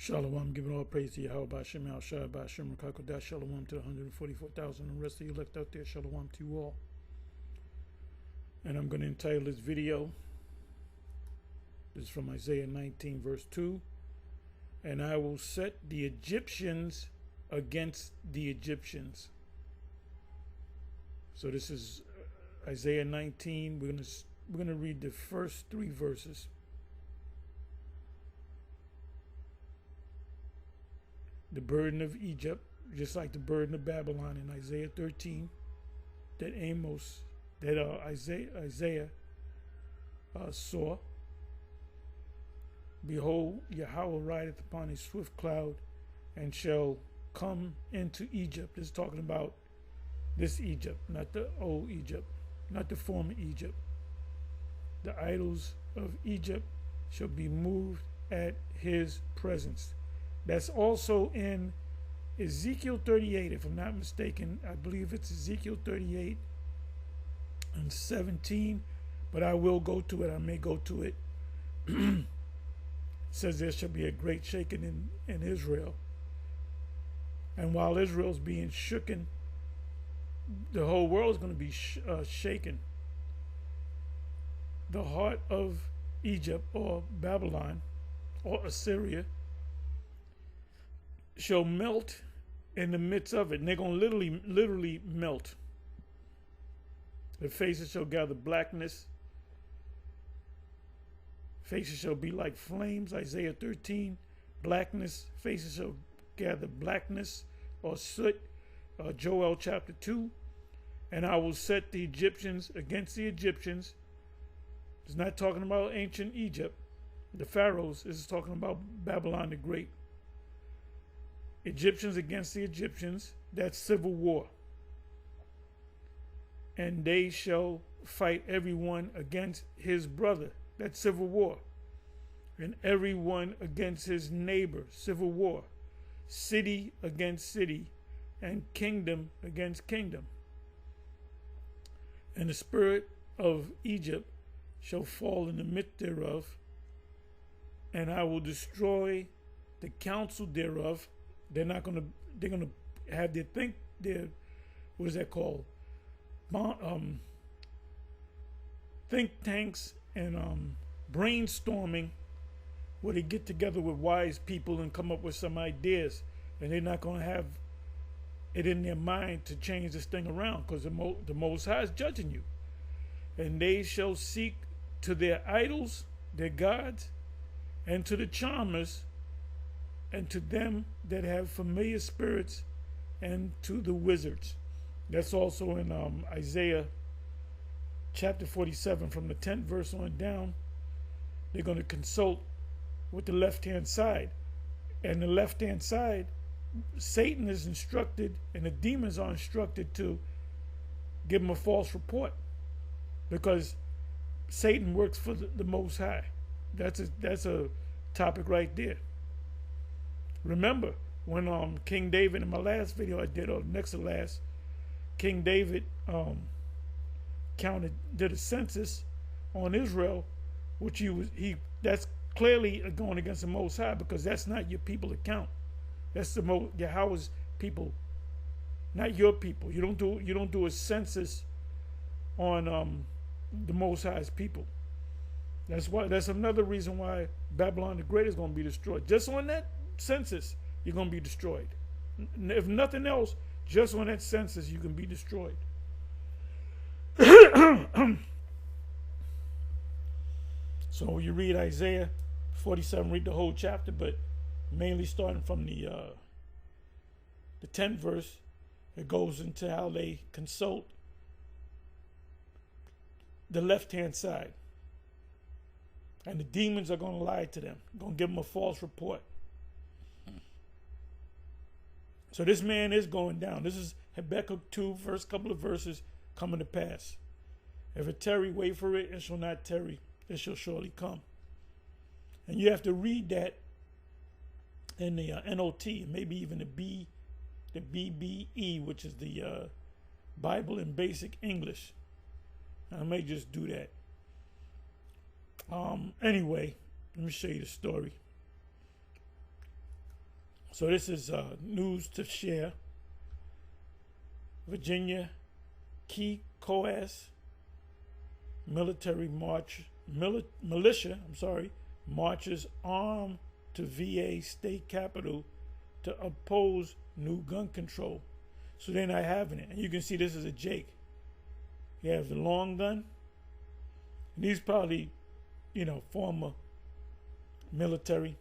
Shalom, giving all praise to Yahweh Bashem, Al Shai Bashem, Rakakodah, Shalom to the 144,000 and the rest of you left out there, Shalom to you all. And I'm going to entitle this video, this is from Isaiah 19 verse 2, and I will set the Egyptians against the Egyptians. So this is Isaiah 19. We're gonna read the first 3 verses. The burden of Egypt, just like the burden of Babylon in Isaiah 13, that Isaiah saw. Behold, Yahweh rideth upon a swift cloud, and shall come into Egypt. It's talking about this Egypt, not the old Egypt, not the former Egypt. The idols of Egypt shall be moved at his presence. That's also in Ezekiel 38, if I'm not mistaken. I believe it's Ezekiel 38 and 17, but I will go to it. I may go to it. It says there shall be a great shaking in Israel. And while Israel's being shooken, the whole world is going to be shaken. The heart of Egypt or Babylon or Assyria shall melt in the midst of it. And they're going to literally melt. Their faces shall gather blackness. Faces shall be like flames. Isaiah 13, blackness. Faces shall gather blackness or soot. Joel chapter 2. And I will set the Egyptians against the Egyptians. It's not talking about ancient Egypt. The pharaohs. This is talking about Babylon the Great. Egyptians against the Egyptians. That's civil war. And they shall fight everyone against his brother. That's civil war. And everyone against his neighbor. Civil war. City against city. And kingdom against kingdom. And the spirit of Egypt shall fall in the midst thereof. And I will destroy the counsel thereof. They're gonna have their what is that called? Think tanks and brainstorming, where they get together with wise people and come up with some ideas, and they're not gonna have it in their mind to change this thing around, because the Most High is judging you. And they shall seek to their idols, their gods, and to the charmers, and to them that have familiar spirits, and to the wizards. That's also in Isaiah chapter 47, from the 10th verse on down. They're going to consult with the left-hand side. And the left-hand side, Satan is instructed, and the demons are instructed to give them a false report, because Satan works for the Most High. That's a topic right there. Remember when King David, in my last video I did, or next to last, King David did a census on Israel, which that's clearly going against the Most High, because that's not your people to count. That's Yahweh's people, not your people. You don't do a census on the Most High's people. That's another reason why Babylon the Great is going to be destroyed. Just on that census, you're going to be destroyed. If nothing else, just on that census, you can be destroyed. So you read Isaiah 47, read the whole chapter, but mainly starting from the 10th verse, it goes into how they consult the left-hand side. And the demons are going to lie to them, going to give them a false report. So this man is going down. This is Habakkuk 2, first couple of verses coming to pass. If it tarry, wait for it, it shall not tarry, it shall surely come. And you have to read that in the NOT, maybe even the BBE, which is the Bible in Basic English. I may just do that. Anyway, let me show you the story. So this is news to share. Virginia KEOS militia marches armed to VA state capitol to oppose new gun control. So they're not having it. And you can see this is a Jake. You have the long gun. And he's probably, former military.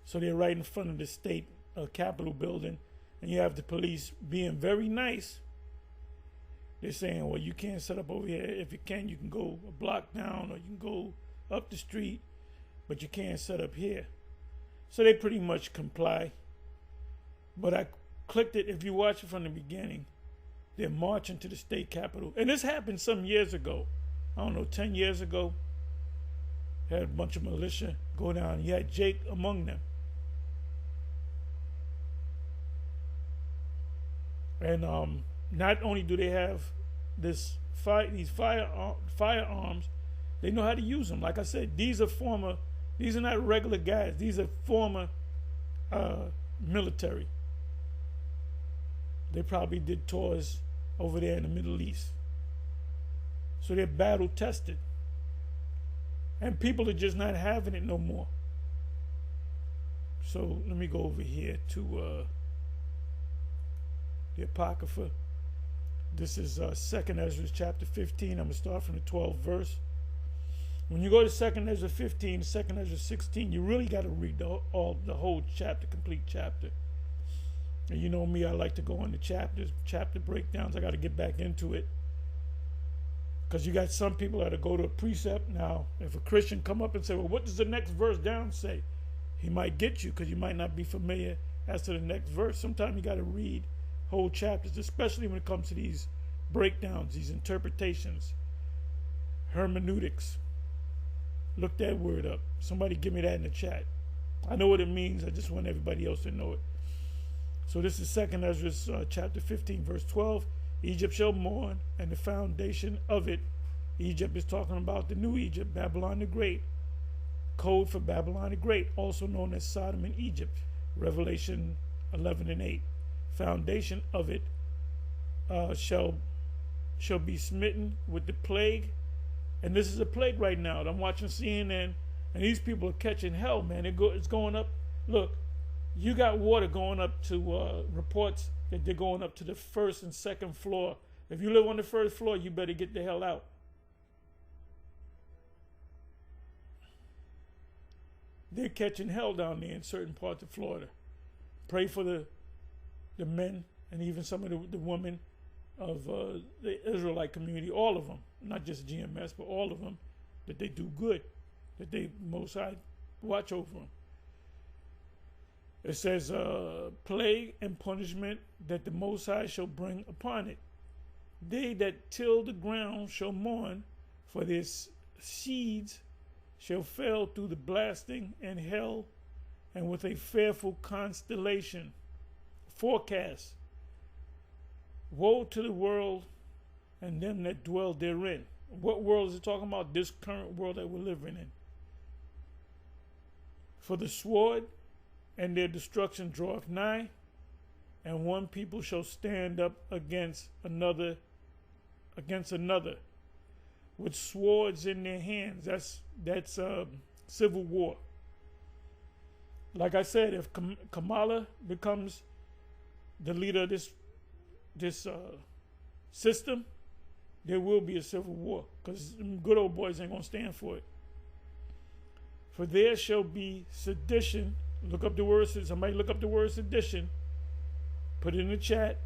So they're right in front of the state capitol building. And you have the police being very nice. They're saying, well, you can't set up over here. If you can go a block down or you can go up the street, but you can't set up here. So they pretty much comply. But I clicked it. If you watch it from the beginning, they're marching to the state capitol. And this happened some years ago. I don't know, 10 years ago. Had a bunch of militia go down. You had Jake among them. And not only do they have these firearms, they know how to use them. Like I said, these are not regular guys. These are former military. They probably did tours over there in the Middle East. So they're battle tested. And people are just not having it no more. So let me go over here to the Apocrypha. This is 2nd Ezra chapter 15. I'm going to start from the 12th verse. When you go to 2nd Ezra 15, 2nd Ezra 16, you really got to read the whole chapter, complete chapter. And you know me, I like to go into chapter breakdowns. I got to get back into it. Because you got some people that go to a precept. Now, if a Christian come up and say, well, what does the next verse down say? He might get you because you might not be familiar as to the next verse. Sometimes you got to read whole chapters, especially when it comes to these breakdowns, these interpretations, hermeneutics. Look that word up. Somebody give me that in the chat. I know what it means. I just want everybody else to know it. So this is 2nd Ezra chapter 15, verse 12. Egypt shall mourn, and the foundation of it. Egypt is talking about the new Egypt, Babylon the Great. Code for Babylon the Great, also known as Sodom and Egypt. Revelation 11 and 8. Foundation of it shall be smitten with the plague. And this is a plague right now. I'm watching CNN, and these people are catching hell, man. It's going up. Look, you got water going up to reports that they're going up to the 1st and 2nd floor. If you live on the 1st floor, you better get the hell out. They're catching hell down there in certain parts of Florida. Pray for the men and even some of the women of the Israelite community, all of them, not just GMS, but all of them, that they do good, that they Most High watch over them. It says, plague and punishment that the Most High shall bring upon it. They that till the ground shall mourn, for their seeds shall fail through the blasting and hell, and with a fearful constellation. Forecast. Woe to the world and them that dwell therein. What world is it talking about? This current world that we're living in. For the sword and their destruction draweth nigh, and one people shall stand up against another, with swords in their hands. That's civil war. Like I said, if Kamala becomes the leader of this system, there will be a civil war, because good old boys ain't gonna stand for it. For there shall be sedition. Look up the word. Somebody look up the word sedition. Put it in the chat.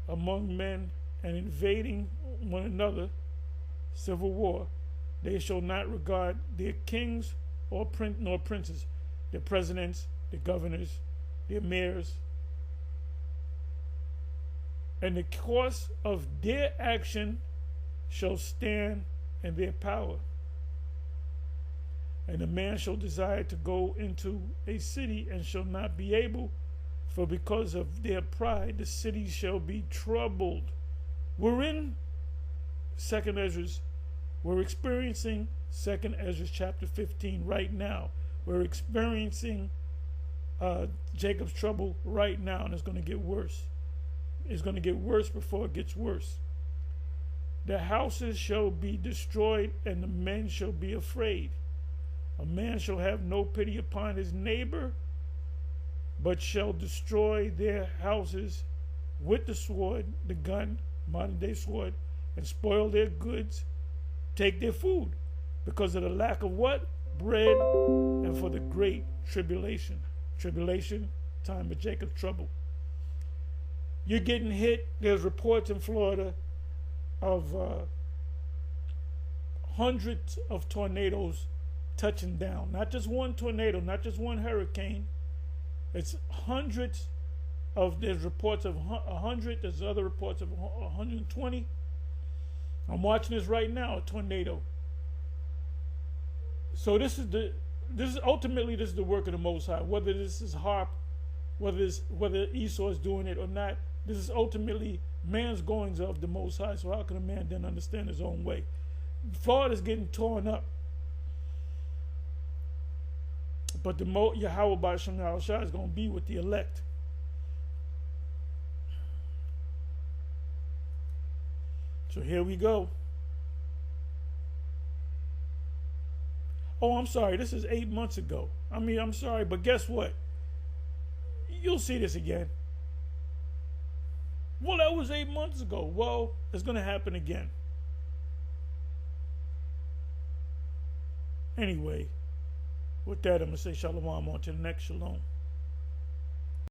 Among men and invading one another. Civil war. They shall not regard their kings nor princes, their presidents, their governors, their mayors. And the course of their action shall stand in their power. And a man shall desire to go into a city and shall not be able, for because of their pride the city shall be troubled. We're in 2nd Ezra. We're experiencing 2nd Ezra chapter 15 right now. We're experiencing Jacob's trouble right now, and it's going to get worse. It's going to get worse before it gets worse. The houses shall be destroyed, and the men shall be afraid. A man shall have no pity upon his neighbor, but shall destroy their houses with the sword, the gun, modern day sword, and spoil their goods, take their food, because of the lack of what? Bread, and for the great tribulation. Tribulation, time of Jacob's trouble. You're getting hit. There's reports in Florida of hundreds of tornadoes touching down. Not just one tornado, not just one hurricane. It's hundreds of, there's reports of 100, there's other reports of 120. I'm watching this right now, a tornado. So this is ultimately the work of the Most High. Whether this is HAARP, whether Esau is doing it or not, this is ultimately man's goings of the Most High. So how can a man then understand his own way? Florida's getting torn up. But the Yahweh Ba'ashem Yahushua is going to be with the elect. So here we go. Oh, I'm sorry. This is 8 months ago. I mean, I'm sorry, but guess what? You'll see this again. Well, that was 8 months ago. Well, it's going to happen again. Anyway, with that, I'm going to say shalom on to the next shalom.